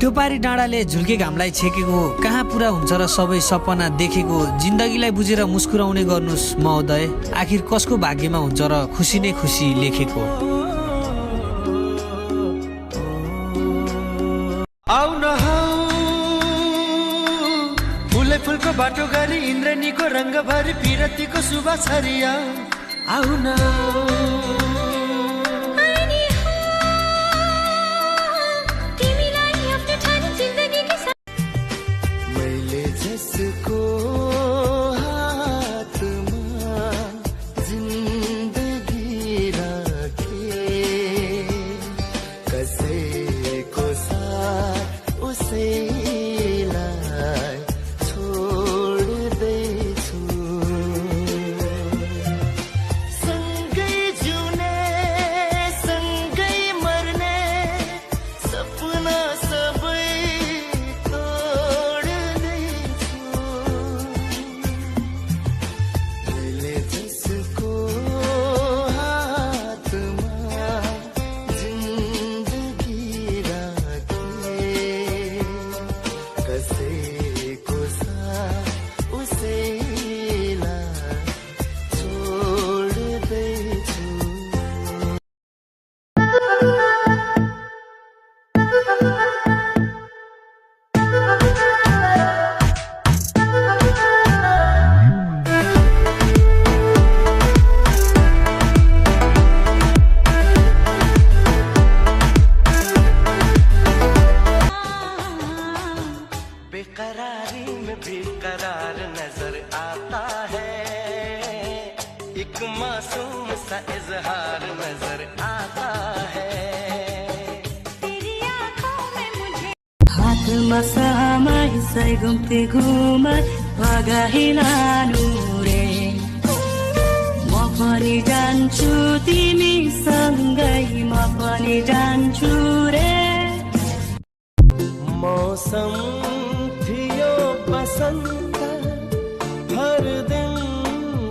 त्यो पारी डाँडाले झुल्के घामलाई छेकेको कहाँ पुरा हुन्छ र सबै सपना देखेको जिन्दगीलाई बुझेर मुस्कुराउने गर्नुस् महोदय आखिर कसको भाग्यमा हुन्छ र खुसी नै खुसी लेखेको फुलको बाटो गरी इन्द्रनीको रंग भरी पिरतीको सुबह छरिया आउन मैले जसको हातमा जिन्दगी राखे कसैको साथ उसैलाई छोड्दैछु सँगै जिउने सँगै मर्ने सपना सबै तोड्दैछु मैले जसको हातमा जिन्दगी राखे कसैको साथ उसैलाई छोड्दैछु बेकरारी में बेकरार नजर आता है एक मासूम सा इजहार नजर आता है तेरी आँखों में मुझे हातमा समाइसै घुम्थे घुमर भगाइलानु रे म पनि जान्छु तिमी सँगै म पनि जान्छु रे मौसम थियो बसंत हर दिन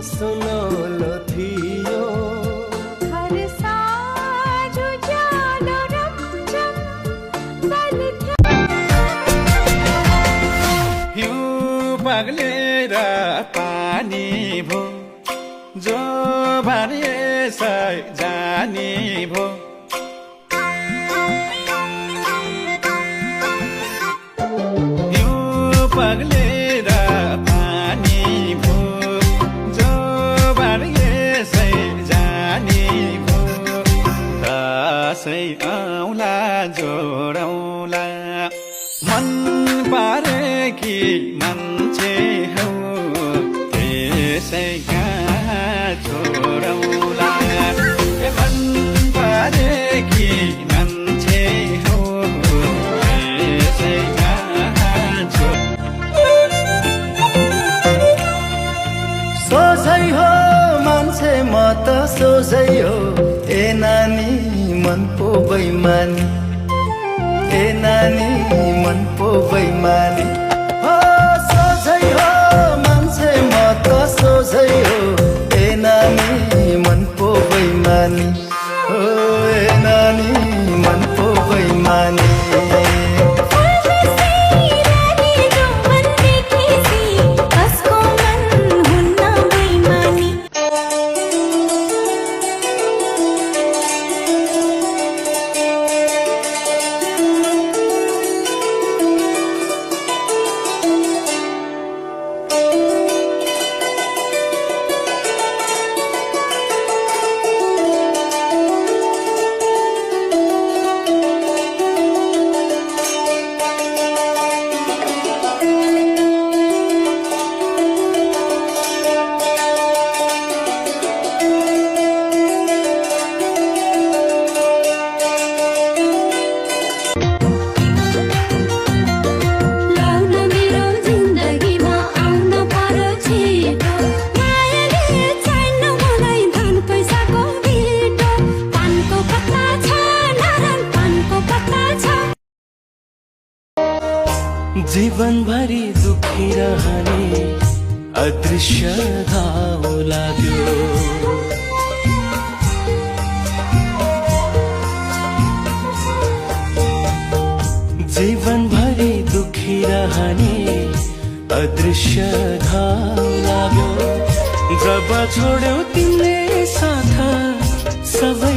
सुनौलो थियो हर साँझ उज्यालो रमझम बलिन्छ हिउँ पग्लेर पानी भो जो भने जाने भो हिउँ पग्लेर पानी भो जो भने जाने भो दसैँ आउला जोडौला मन पारेकी मान्छे हौ त्यसै कहाँ छोडौला मन पारेकी मान्छे हौ त्यसै कहाँ सोझै हो मान्छे म त सोझै हो ए नानी मन पो बैमानी ए नानी मन पो बैमानी हो सोझै हो मान्छे म त सोझै हो ए नानी मन पो बैमानी हो ए नानी मन पो बैमानी जीवनभरि दुखी रहने अदृश्य घाउ लाग्यो जीवनभरि दुखिरहने अदृश्य घाउ लाग्यो जब छोड्यौ तिमीले साथ सबै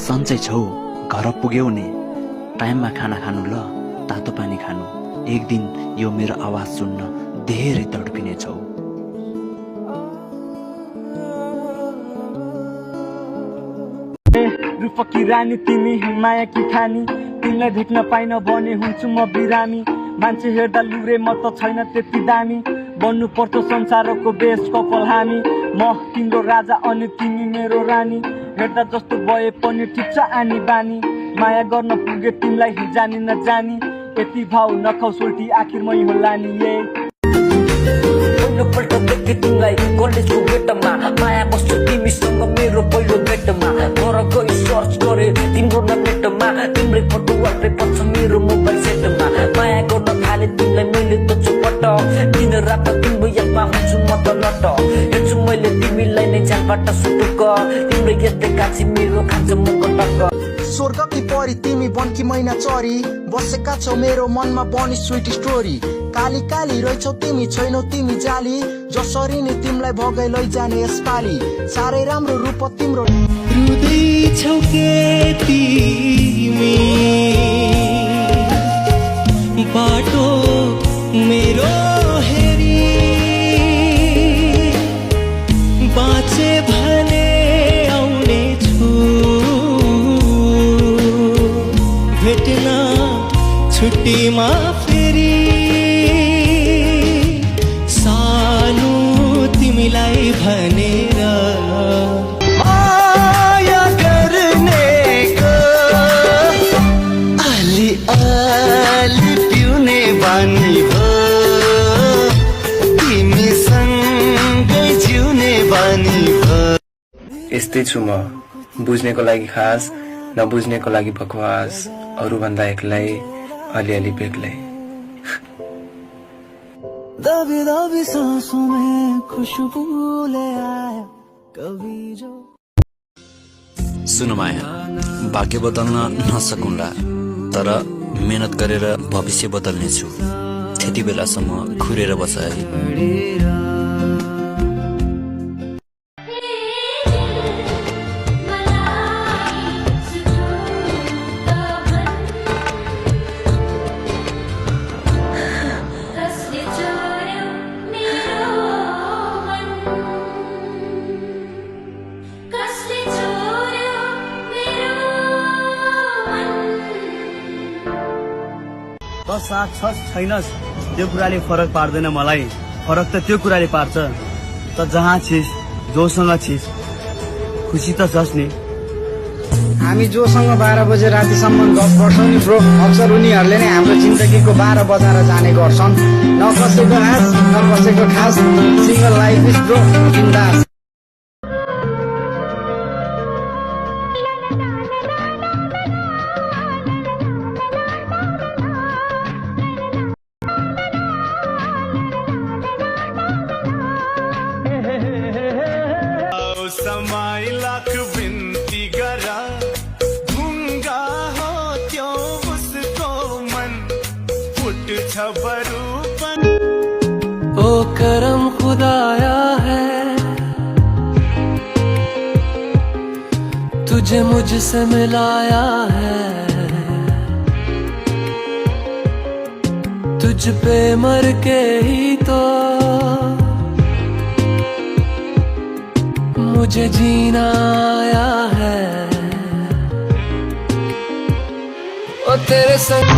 सन्चै छौ घर पुग्यौ नि टाइममा खाना खानु ल तातो पानी खानु एक दिन यो मेरो आवाज सुन्न धेरै तडपिने छौ रूपकी रानी तिमी माया कि खानी तिमीलाई भेट्न पाइन भने हुन्छु म बिरामी मान्छे हेर्दा लुरे म त छैन त्यति दामी बन्नु पर्छ संसारको बेस्ट कपाल हामी म तिम्रो राजा अनि तिमी मेरो रानी हेर्दा जस्तो भए पनि ठिक छ आनी बानी माया गर्न पुगे तिमीलाई जानी नजानी यति भाउ नखाउ सोल्टी आखिर मै होला नि पहिलोपल्ट देखेँ तिमीलाई कलेजको गेटमा माया बस्छु तिमीसँग मेरो पहिलो भेटमा घर गई सर्च गरे तिम्रो नेटमा तिम्रै फोटो वालपेपर छ मेरो मोबाइल सेटमा माया गर्न थाले तिमीलाई मैले त चुपट दिन रात तिम्रो यादमा हुन्छु म त लट हेर्छु मैले तिमीलाई नै झ्यालबाट सुटुक तिम्रो यतै कान्छी मेरो खान्छ मुख टक्क स्वर्गकी परी तिमी बनकी मैना चरी बसेका छौ मेरो मनमा बनी स्वीट स्टोरी काली काली रहेछौ तिमी छैनौ तिमी जाली जसरी नि तिमीलाई भगाइ लैजाने यसपाली साह्रै राम्रो रूप तिम्रो रुदै छौ के तिमी बाटो मेरो हेरी बाँचे भने आउने छु भेट्न छुट्टीमा फेरि सानो तिमीलाई भनेर माया गर्नेको अलि अलि पिउने बानी भयो तिमीसँगै जिउने बानी भयो यस्तै छु म बुझ्नेको लागि खास नबुझ्नेको लागि बकवास अरूभन्दा एक्लै अलिअलि बेग्लै दबी दबी सांसों में खुशबू ले आया कभी जो सुन माया भाग्य बदल्न नसकुन्ला तर मेहनत गरेर भविष्य बदल्नेछु त्यति बेलासम्म खुरेर बस है त साथ छस् छैनस् त्यो कुराले फरक पार्दैन मलाई फरक त त्यो कुराले पार्छ त जहाँ छिस् जोसँग छिस् खुसी त छस् नि हामी जोसँग 12 बजे रातिसम्म गफ गर्छौँ नि ब्रो अक्सर उनीहरूले नै हाम्रो जिन्दगीको 12 बजाएर जाने गर्छन् न कसैको आश न कसैको खास सिंगल लाइफ इज ब्रो बिन्दास समय लाख बिन्ती गरा ढुङ्गा हो त्यो उसको मन फुट्छ बरूपन ओ करम खुदाया है तुझे मुझसे मिलाया है तुझ पे मर के ही तो मुझे जीना आया है ओ तेरे संग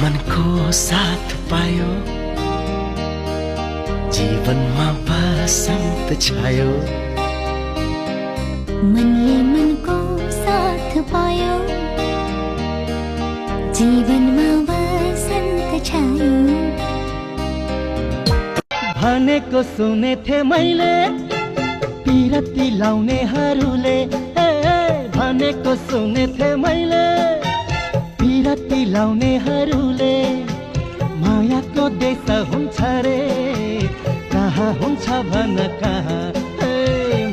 मनको साथ पायो जीवनमा बस बसन्त छायो मनले मनको साथ पायो जीवनमा बसन्त छायो भनेको सुनेथे मैले पिरती लाउनेहरूले भनेको सुनेथे मैले पिरती लाउनेहरूले मायाको देश हुन्छ रे कहाँ हुन्छ भन कहाँ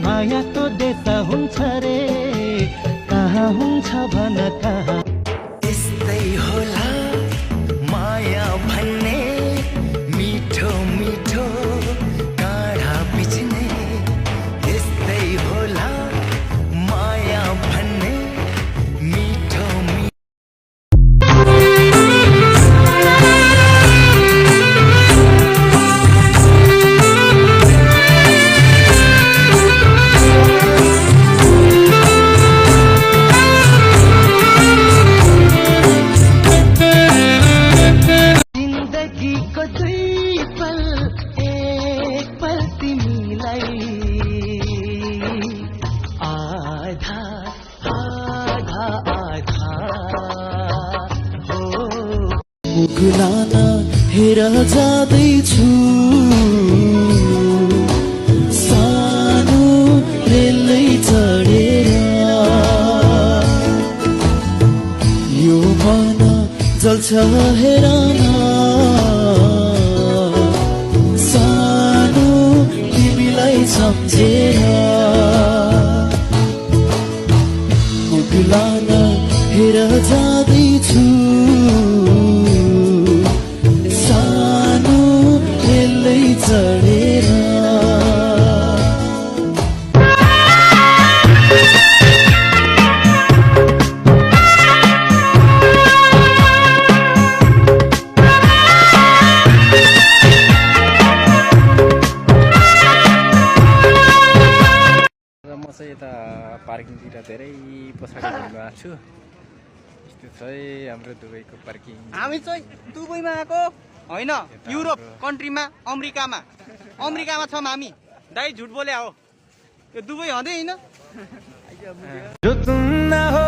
मायाको देश हुन्छ रे कहाँ हुन्छ भन कहाँ यस्तै होला माया भन्ने मिठो मिठो काँडा बिच्ने यस्तै होला माया भन्ने मिठो जिन्दगीको दुई पल एक पल तिमीलाई आधा आधा आधा हो मुगुलान हेर जाँदैछु सानो रेलै चढेर यो मन जल्छ हेर सानो तिमीलाई सम्झेर मुगुलान हेर जाँदैछु सानो रेलै चढेर म चाहिँ यता पार्किङतिर धेरै पछाडि भएको छु यस्तो छ है हाम्रो दुबईको पार्किङ हामी चाहिँ दुबईमा आएको होइन युरोप कन्ट्रीमा अमेरिकामा छौँ हामी दाइ झुट बोले हो यो दुबई हँदै होइन जो तुम ना हो